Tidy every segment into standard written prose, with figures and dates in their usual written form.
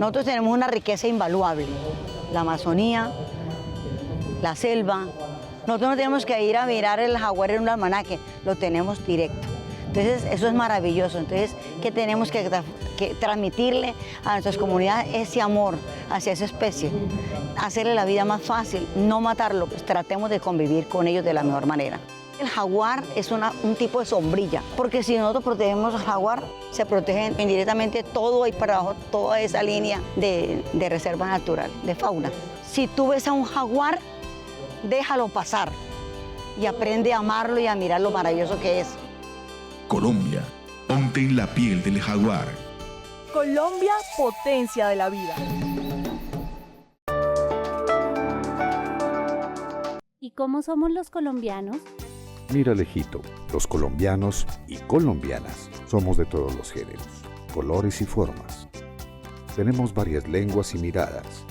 Nosotros tenemos una riqueza invaluable, la Amazonía, la selva. Nosotros no tenemos que ir a mirar el jaguar en un almanaque, lo tenemos directo. Entonces, eso es maravilloso. Entonces, ¿qué tenemos que transmitirle a nuestras comunidades? Ese amor hacia esa especie, hacerle la vida más fácil, no matarlo, pues tratemos de convivir con ellos de la mejor manera. El jaguar es un tipo de sombrilla, porque si nosotros protegemos al jaguar, se protegen indirectamente todo ahí para abajo, toda esa línea de reserva natural, de fauna. Si tú ves a un jaguar, déjalo pasar y aprende a amarlo y a mirar lo maravilloso que es. Colombia, ponte en la piel del jaguar. Colombia, potencia de la vida. ¿Y cómo somos los colombianos? Mira, lejito, los colombianos y colombianas somos de todos los géneros, colores y formas. Tenemos varias lenguas y miradas.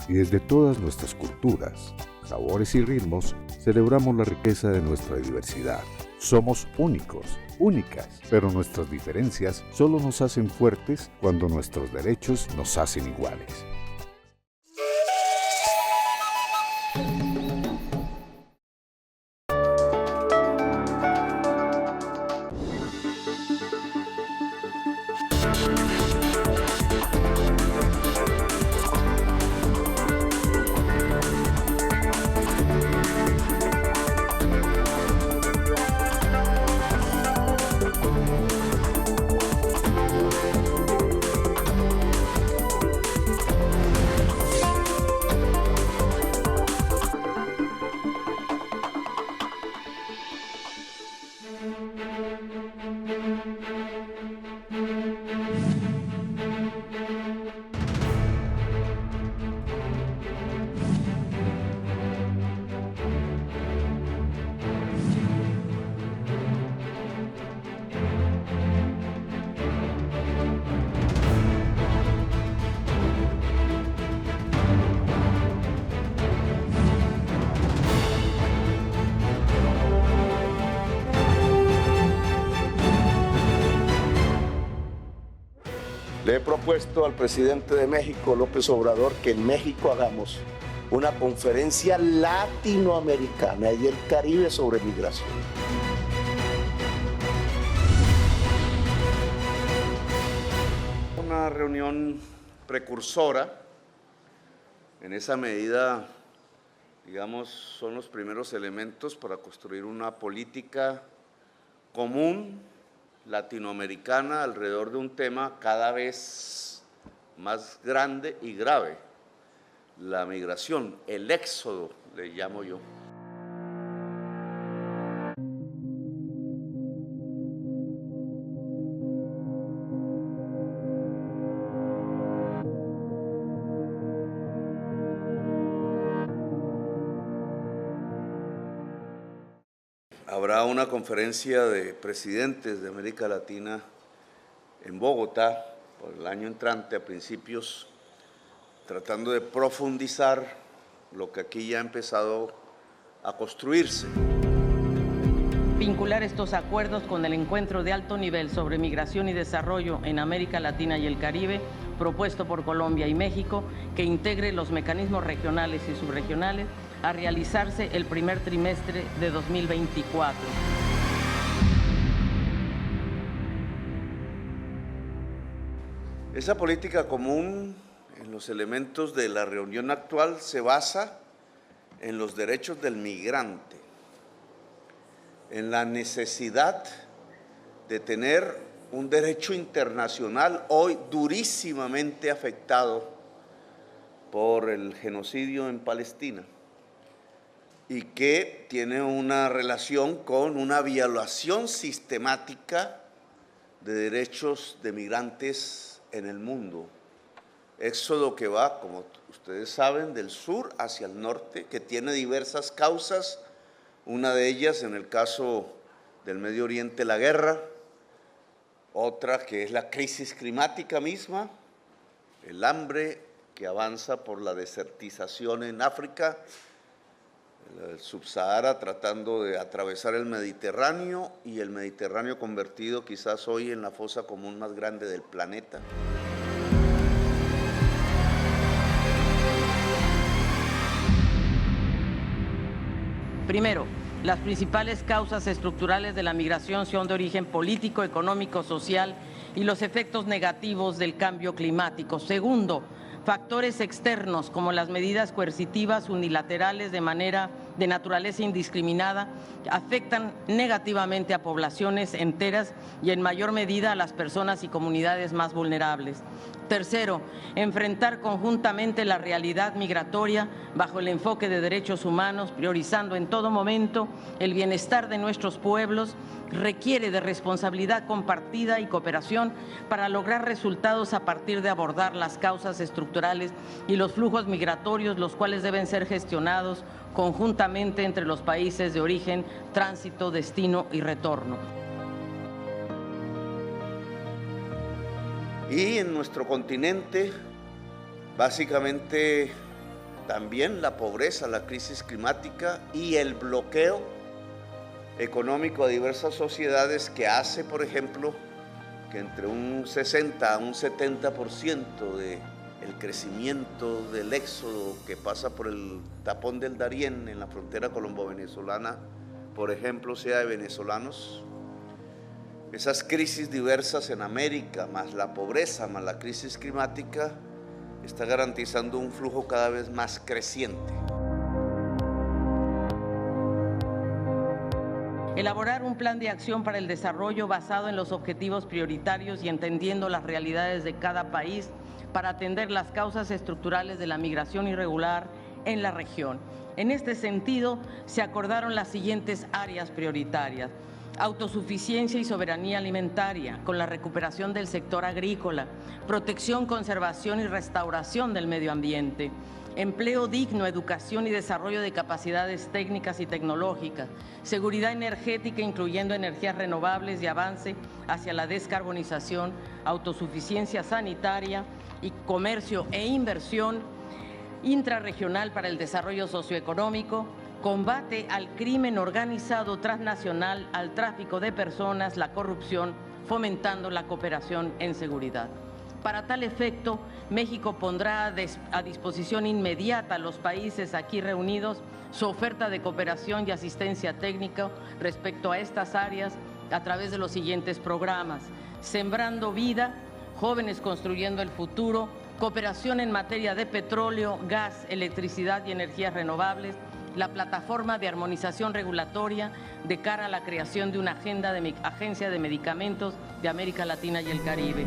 Y desde todas nuestras culturas, sabores y ritmos, celebramos la riqueza de nuestra diversidad. Somos únicos, únicas, pero nuestras diferencias solo nos hacen fuertes cuando nuestros derechos nos hacen iguales. Le he propuesto al presidente de México, López Obrador, que en México hagamos una conferencia latinoamericana y del Caribe sobre migración. Una reunión precursora, en esa medida, digamos, son los primeros elementos para construir una política común latinoamericana alrededor de un tema cada vez más grande y grave, la migración, el éxodo, le llamo yo. Habrá una conferencia de presidentes de América Latina en Bogotá por el año entrante, a principios, tratando de profundizar lo que aquí ya ha empezado a construirse. Vincular estos acuerdos con el encuentro de alto nivel sobre migración y desarrollo en América Latina y el Caribe, propuesto por Colombia y México, que integre los mecanismos regionales y subregionales a realizarse el primer trimestre de 2024. Esa política común en los elementos de la reunión actual se basa en los derechos del migrante, en la necesidad de tener un derecho internacional hoy durísimamente afectado por el genocidio en Palestina y que tiene una relación con una violación sistemática de derechos de migrantes en el mundo. Éxodo que va, como ustedes saben, del sur hacia el norte, que tiene diversas causas, una de ellas en el caso del Medio Oriente, la guerra, otra que es la crisis climática misma, el hambre que avanza por la desertización en África, el Subsahara tratando de atravesar el Mediterráneo y el Mediterráneo convertido quizás hoy en la fosa común más grande del planeta. Primero, las principales causas estructurales de la migración son de origen político, económico, social y los efectos negativos del cambio climático. Segundo, factores externos como las medidas coercitivas unilaterales de naturaleza indiscriminada afectan negativamente a poblaciones enteras y en mayor medida a las personas y comunidades más vulnerables. Tercero, enfrentar conjuntamente la realidad migratoria bajo el enfoque de derechos humanos, priorizando en todo momento el bienestar de nuestros pueblos, requiere de responsabilidad compartida y cooperación para lograr resultados a partir de abordar las causas estructurales y los flujos migratorios, los cuales deben ser gestionados conjuntamente entre los países de origen, tránsito, destino y retorno. Y en nuestro continente, básicamente también la pobreza, la crisis climática y el bloqueo económico a diversas sociedades que hace, por ejemplo, que entre un 60 a un 70% del crecimiento del éxodo que pasa por el tapón del Darién en la frontera colombo-venezolana, por ejemplo, sea de venezolanos. Esas crisis diversas en América, más la pobreza, más la crisis climática, está garantizando un flujo cada vez más creciente. Elaborar un plan de acción para el desarrollo basado en los objetivos prioritarios y entendiendo las realidades de cada país para atender las causas estructurales de la migración irregular en la región. En este sentido, se acordaron las siguientes áreas prioritarias: autosuficiencia y soberanía alimentaria, con la recuperación del sector agrícola, protección, conservación y restauración del medio ambiente, empleo digno, educación y desarrollo de capacidades técnicas y tecnológicas, seguridad energética incluyendo energías renovables y avance hacia la descarbonización, autosuficiencia sanitaria y comercio e inversión intrarregional para el desarrollo socioeconómico, combate al crimen organizado transnacional, al tráfico de personas, la corrupción, fomentando la cooperación en seguridad. Para tal efecto, México pondrá a disposición inmediata a los países aquí reunidos su oferta de cooperación y asistencia técnica respecto a estas áreas a través de los siguientes programas: Sembrando Vida, Jóvenes Construyendo el Futuro, cooperación en materia de petróleo, gas, electricidad y energías renovables, la plataforma de armonización regulatoria de cara a la creación de una agencia de medicamentos de América Latina y el Caribe.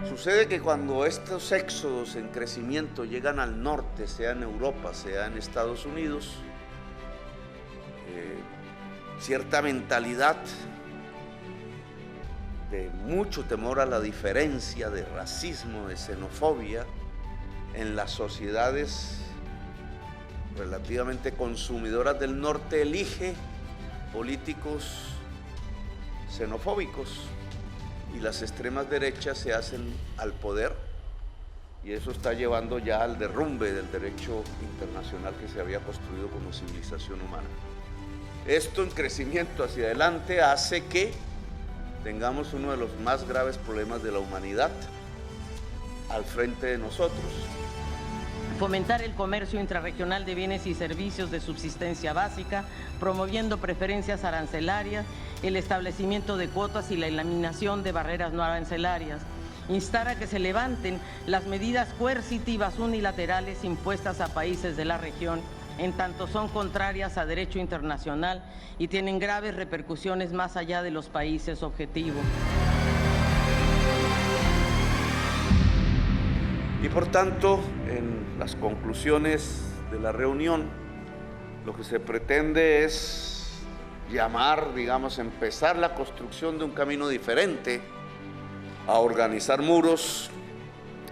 Sucede que cuando estos éxodos en crecimiento llegan al norte, sea en Europa, sea en Estados Unidos, cierta mentalidad de mucho temor a la diferencia, de racismo, de xenofobia, en las sociedades relativamente consumidoras del norte elige políticos xenofóbicos y las extremas derechas se hacen al poder, y eso está llevando ya al derrumbe del derecho internacional que se había construido como civilización humana. Esto en crecimiento hacia adelante hace que tengamos uno de los más graves problemas de la humanidad al frente de nosotros. Fomentar el comercio intrarregional de bienes y servicios de subsistencia básica, promoviendo preferencias arancelarias, el establecimiento de cuotas y la eliminación de barreras no arancelarias. Instar a que se levanten las medidas coercitivas unilaterales impuestas a países de la región, en tanto son contrarias a derecho internacional y tienen graves repercusiones más allá de los países objetivos. Y por tanto, en las conclusiones de la reunión, lo que se pretende es llamar, digamos, empezar la construcción de un camino diferente, a organizar muros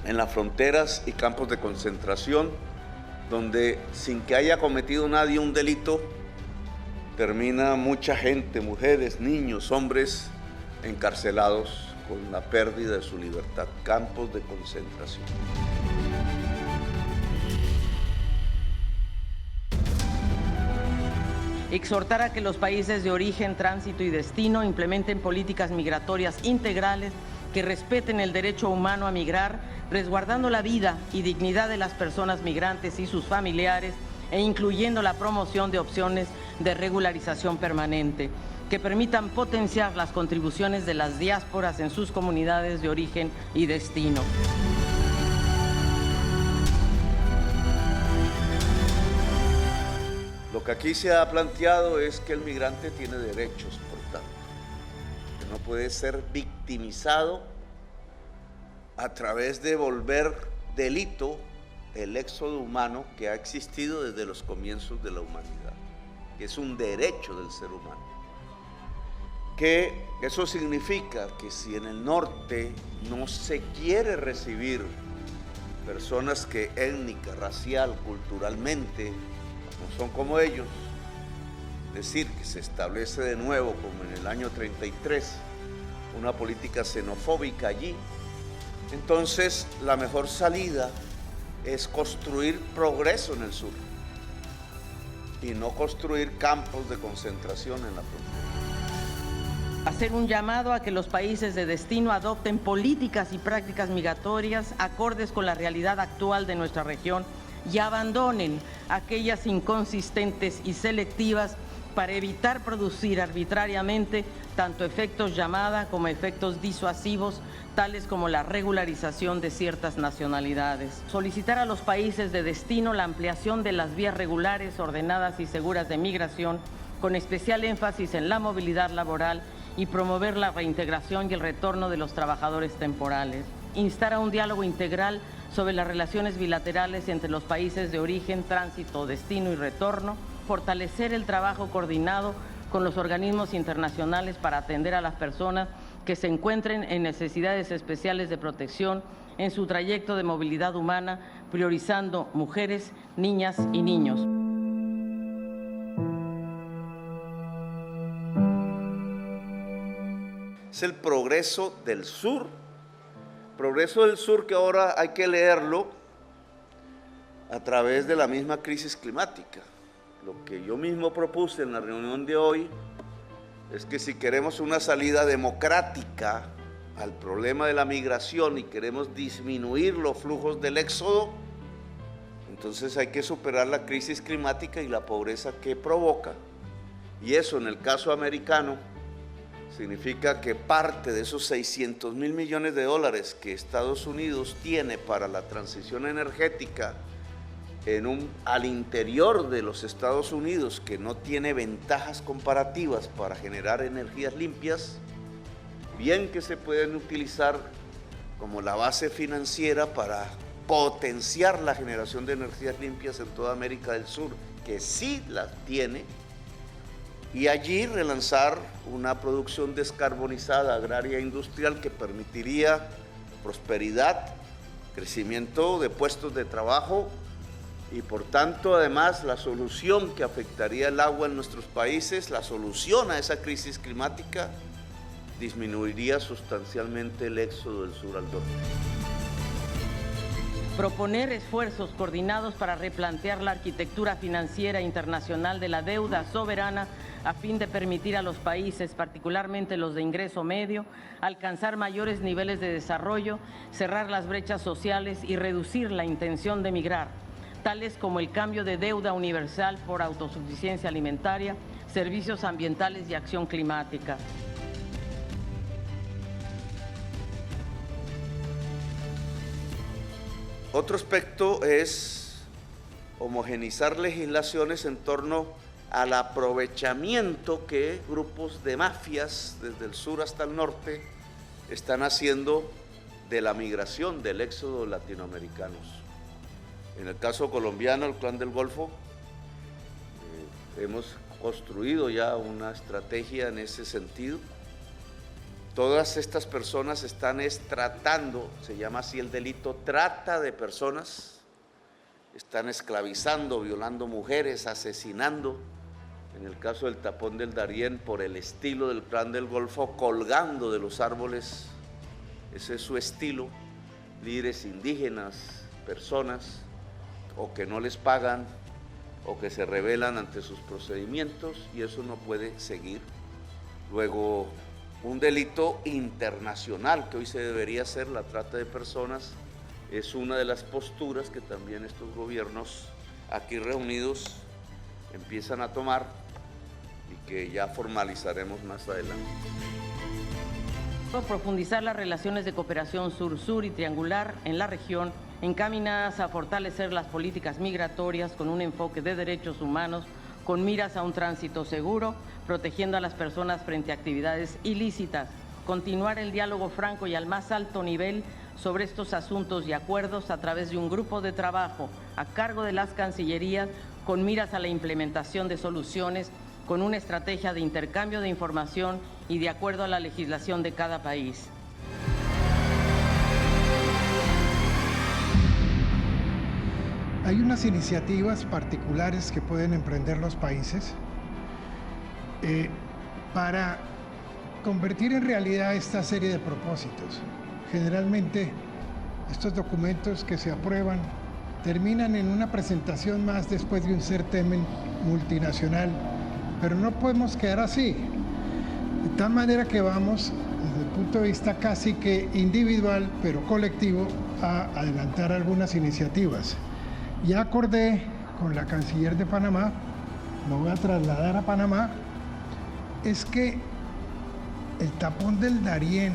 en las fronteras y campos de concentración, donde sin que haya cometido nadie un delito, termina mucha gente, mujeres, niños, hombres, encarcelados con la pérdida de su libertad, campos de concentración. Exhortar a que los países de origen, tránsito y destino implementen políticas migratorias integrales que respeten el derecho humano a migrar, resguardando la vida y dignidad de las personas migrantes y sus familiares e incluyendo la promoción de opciones de regularización permanente, que permitan potenciar las contribuciones de las diásporas en sus comunidades de origen y destino. Lo que aquí se ha planteado es que el migrante tiene derechos, por tanto, que no puede ser victimizado a través de volver delito el éxodo humano que ha existido desde los comienzos de la humanidad, que es un derecho del ser humano. Que eso significa que si en el norte no se quiere recibir personas que étnica, racial, culturalmente no son como ellos, es decir, que se establece de nuevo, como en el año 33, una política xenofóbica allí, entonces la mejor salida es construir progreso en el sur y no construir campos de concentración en la frontera. Hacer un llamado a que los países de destino adopten políticas y prácticas migratorias acordes con la realidad actual de nuestra región y abandonen aquellas inconsistentes y selectivas para evitar producir arbitrariamente tanto efectos llamada como efectos disuasivos, tales como la regularización de ciertas nacionalidades. Solicitar a los países de destino la ampliación de las vías regulares, ordenadas y seguras de migración, con especial énfasis en la movilidad laboral y promover la reintegración y el retorno de los trabajadores temporales. Instar a un diálogo integral sobre las relaciones bilaterales entre los países de origen, tránsito, destino y retorno, fortalecer el trabajo coordinado con los organismos internacionales para atender a las personas que se encuentren en necesidades especiales de protección en su trayecto de movilidad humana, priorizando mujeres, niñas y niños. Es el progreso del sur. Progreso del sur que ahora hay que leerlo a través de la misma crisis climática. Lo que yo mismo propuse en la reunión de hoy es que si queremos una salida democrática al problema de la migración y queremos disminuir los flujos del éxodo, entonces hay que superar la crisis climática y la pobreza que provoca. Y eso en el caso americano significa que parte de esos 600.000 millones de dólares que Estados Unidos tiene para la transición energética al interior de los Estados Unidos, que no tiene ventajas comparativas para generar energías limpias, bien que se pueden utilizar como la base financiera para potenciar la generación de energías limpias en toda América del Sur, que sí las tiene, y allí relanzar una producción descarbonizada agraria e industrial que permitiría prosperidad, crecimiento de puestos de trabajo y por tanto además la solución que afectaría el agua en nuestros países, la solución a esa crisis climática, disminuiría sustancialmente el éxodo del sur al norte. Proponer esfuerzos coordinados para replantear la arquitectura financiera internacional de la deuda soberana a fin de permitir a los países, particularmente los de ingreso medio, alcanzar mayores niveles de desarrollo, cerrar las brechas sociales y reducir la intención de migrar, tales como el cambio de deuda universal por autosuficiencia alimentaria, servicios ambientales y acción climática. Otro aspecto es homogeneizar legislaciones en torno al aprovechamiento que grupos de mafias desde el sur hasta el norte están haciendo de la migración, del éxodo de latinoamericanos. En el caso colombiano, el Clan del Golfo, hemos construido ya una estrategia en ese sentido. Todas estas personas están tratando, se llama así el delito, trata de personas, están esclavizando, violando mujeres, asesinando, en el caso del Tapón del Darién, por el estilo del Clan del Golfo, colgando de los árboles, ese es su estilo, líderes indígenas, personas, o que no les pagan, o que se rebelan ante sus procedimientos, y eso no puede seguir. Luego, un delito internacional que hoy se debería hacer, la trata de personas, es una de las posturas que también estos gobiernos aquí reunidos empiezan a tomar y que ya formalizaremos más adelante. Profundizar las relaciones de cooperación sur-sur y triangular en la región, encaminadas a fortalecer las políticas migratorias con un enfoque de derechos humanos, con miras a un tránsito seguro, protegiendo a las personas frente a actividades ilícitas. Continuar el diálogo franco y al más alto nivel sobre estos asuntos y acuerdos a través de un grupo de trabajo a cargo de las cancillerías con miras a la implementación de soluciones con una estrategia de intercambio de información y de acuerdo a la legislación de cada país. Hay unas iniciativas particulares que pueden emprender los países para convertir en realidad esta serie de propósitos. Generalmente estos documentos que se aprueban terminan en una presentación más después de un certamen multinacional, pero no podemos quedar así, de tal manera que vamos, desde el punto de vista casi que individual, pero colectivo, a adelantar algunas iniciativas. Ya acordé con la canciller de Panamá, me voy a trasladar a Panamá, es que el tapón del Darién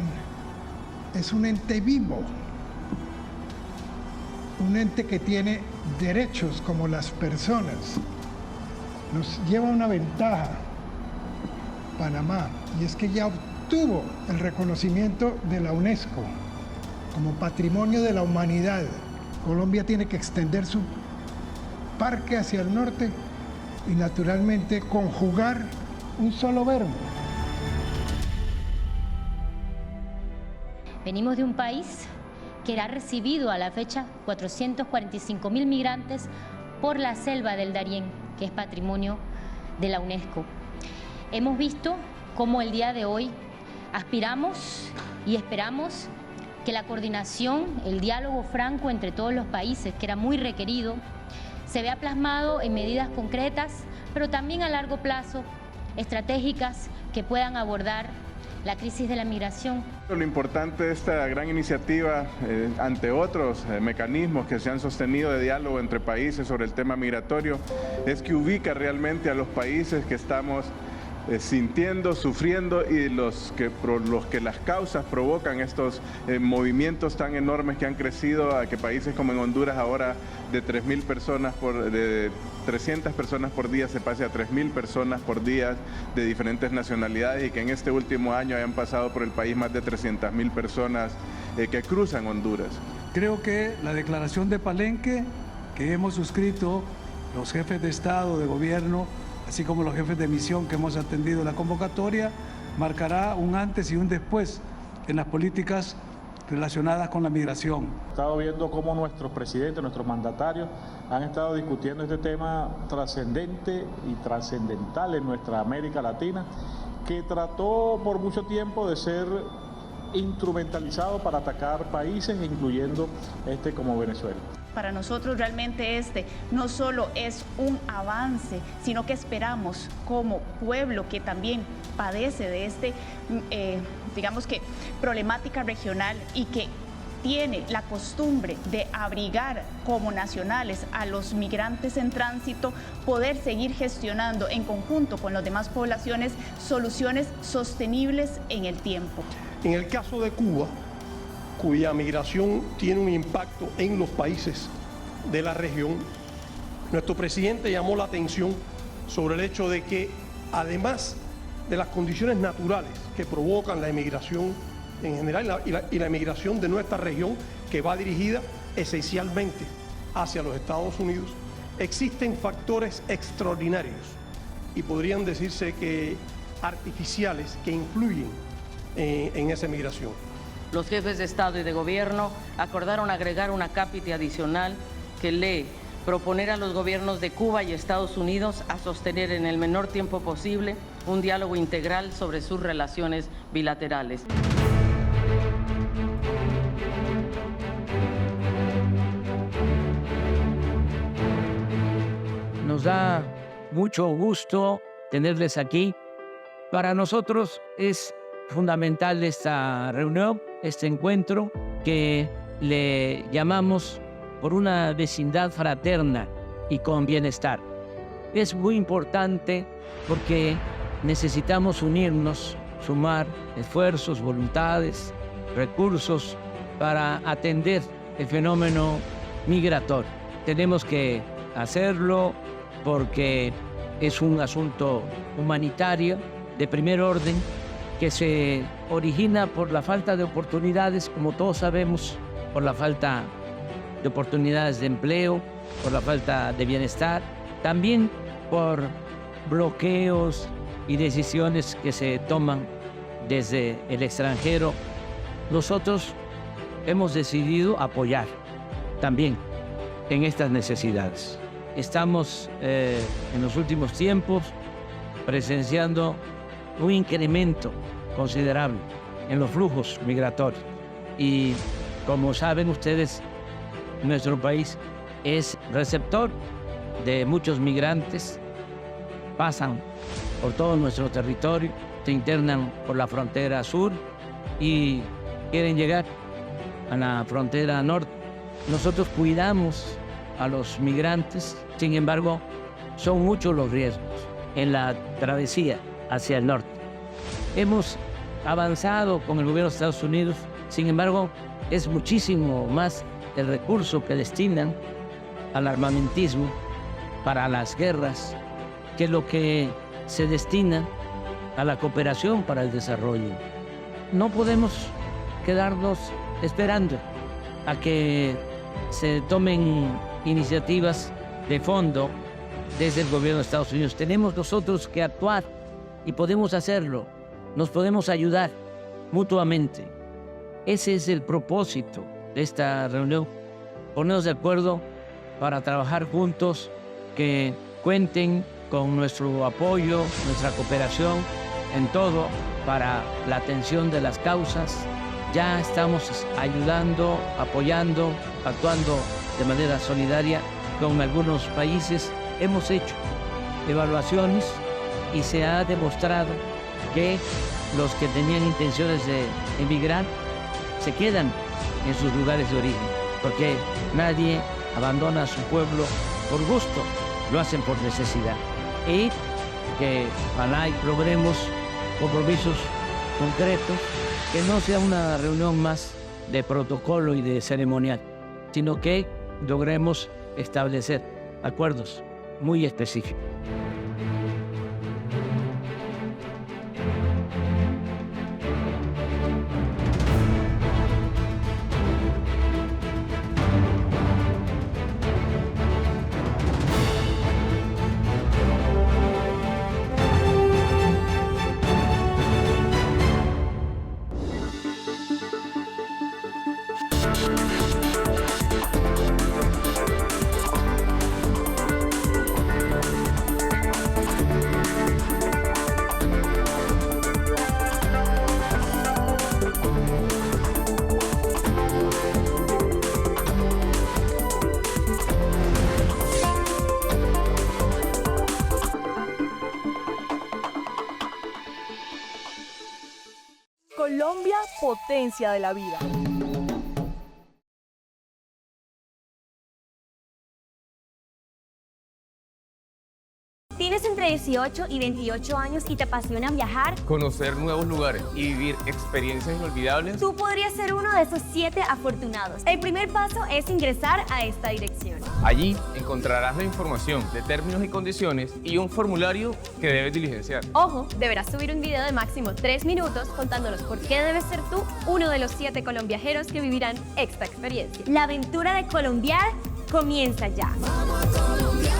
es un ente vivo, un ente que tiene derechos como las personas. Nos lleva una ventaja Panamá, y es que ya obtuvo el reconocimiento de la UNESCO como Patrimonio de la Humanidad. Colombia tiene que extender su parque hacia el norte y naturalmente conjugar un solo verbo. Venimos de un país que ha recibido a la fecha 445.000 migrantes por la selva del Darién, que es patrimonio de la UNESCO. Hemos visto cómo el día de hoy aspiramos y esperamos que la coordinación, el diálogo franco entre todos los países, que era muy requerido, se vea plasmado en medidas concretas, pero también a largo plazo, estratégicas que puedan abordar la crisis de la migración. Lo importante de esta gran iniciativa, ante otros mecanismos que se han sostenido de diálogo entre países sobre el tema migratorio, es que ubica realmente a los países que estamos sintiendo, sufriendo y los que las causas provocan estos movimientos tan enormes que han crecido a que países como en Honduras ahora de 300 personas por día se pase a 3.000 personas por día de diferentes nacionalidades y que en este último año hayan pasado por el país más de 300.000 personas que cruzan Honduras. Creo que la declaración de Palenque que hemos suscrito los jefes de Estado, de gobierno, así como los jefes de misión que hemos atendido la convocatoria, marcará un antes y un después en las políticas relacionadas con la migración. He estado viendo cómo nuestros presidentes, nuestros mandatarios han estado discutiendo este tema trascendente y trascendental en nuestra América Latina, que trató por mucho tiempo de ser instrumentalizado para atacar países, incluyendo como Venezuela. Para nosotros realmente no solo es un avance, sino que esperamos como pueblo que también padece de digamos que problemática regional y que tiene la costumbre de abrigar como nacionales a los migrantes en tránsito, poder seguir gestionando en conjunto con las demás poblaciones soluciones sostenibles en el tiempo. En el caso de Cuba, cuya migración tiene un impacto en los países de la región, nuestro presidente llamó la atención sobre el hecho de que, además de las condiciones naturales que provocan la emigración en general y la emigración de nuestra región, que va dirigida esencialmente hacia los Estados Unidos, existen factores extraordinarios y podrían decirse que artificiales que influyen en esa migración. Los jefes de Estado y de Gobierno acordaron agregar una cápite adicional que lee: proponer a los gobiernos de Cuba y Estados Unidos a sostener en el menor tiempo posible un diálogo integral sobre sus relaciones bilaterales. Nos da mucho gusto tenerles aquí. Para nosotros es fundamental de esta reunión, este encuentro, que le llamamos por una vecindad fraterna y con bienestar. Es muy importante porque necesitamos unirnos, sumar esfuerzos, voluntades, recursos para atender el fenómeno migratorio. Tenemos que hacerlo porque es un asunto humanitario de primer orden que se origina por la falta de oportunidades, como todos sabemos, por la falta de oportunidades de empleo, por la falta de bienestar, también por bloqueos y decisiones que se toman desde el extranjero. Nosotros hemos decidido apoyar también en estas necesidades. Estamos en los últimos tiempos presenciando un incremento considerable en los flujos migratorios. Y como saben ustedes, nuestro país es receptor de muchos migrantes, pasan por todo nuestro territorio, se internan por la frontera sur y quieren llegar a la frontera norte. Nosotros cuidamos a los migrantes, sin embargo, son muchos los riesgos en la travesía hacia el norte. Hemos avanzado con el gobierno de Estados Unidos, sin embargo, es muchísimo más el recurso que destinan al armamentismo para las guerras que lo que se destina a la cooperación para el desarrollo. No podemos quedarnos esperando a que se tomen iniciativas de fondo desde el gobierno de Estados Unidos. Tenemos nosotros que actuar y podemos hacerlo. Nos podemos ayudar mutuamente. Ese es el propósito de esta reunión, ponernos de acuerdo para trabajar juntos, que cuenten con nuestro apoyo, nuestra cooperación en todo para la atención de las causas. Ya estamos ayudando, apoyando, actuando de manera solidaria con algunos países. Hemos hecho evaluaciones y se ha demostrado que los que tenían intenciones de emigrar se quedan en sus lugares de origen, porque nadie abandona su pueblo por gusto, lo hacen por necesidad. Y que ojalá logremos compromisos concretos, que no sea una reunión más de protocolo y de ceremonial, sino que logremos establecer acuerdos muy específicos. Colombia, potencia de la vida. ¿Tienes entre 18 y 28 años y te apasiona viajar? Conocer nuevos lugares y vivir experiencias inolvidables. Tú podrías ser uno de esos 7 afortunados. El primer paso es ingresar a esta dirección. Allí encontrarás la información de términos y condiciones y un formulario que debes diligenciar. Ojo, deberás subir un video de máximo 3 minutos contándonos por qué debes ser tú uno de los 7 colombiajeros que vivirán esta experiencia. La aventura de colombiar comienza ya. ¡Vamos Colombia!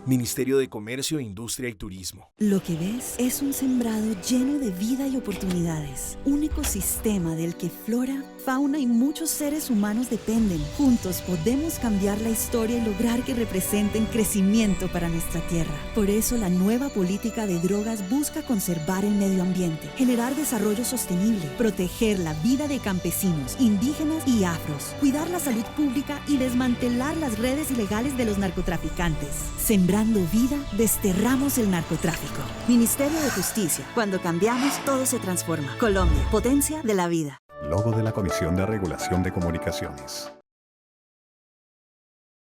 Ministerio de Comercio, Industria y Turismo. Lo que ves es un sembrado lleno de vida y oportunidades. Un ecosistema del que flora, fauna y muchos seres humanos dependen. Juntos podemos cambiar la historia y lograr que representen crecimiento para nuestra tierra. Por eso la nueva política de drogas busca conservar el medio ambiente, generar desarrollo sostenible, proteger la vida de campesinos, indígenas y afros, cuidar la salud pública y desmantelar las redes ilegales de los narcotraficantes. Sembrar Sembrando vida, desterramos el narcotráfico. Ministerio de Justicia. Cuando cambiamos, todo se transforma. Colombia, potencia de la vida. Logo de la Comisión de Regulación de Comunicaciones.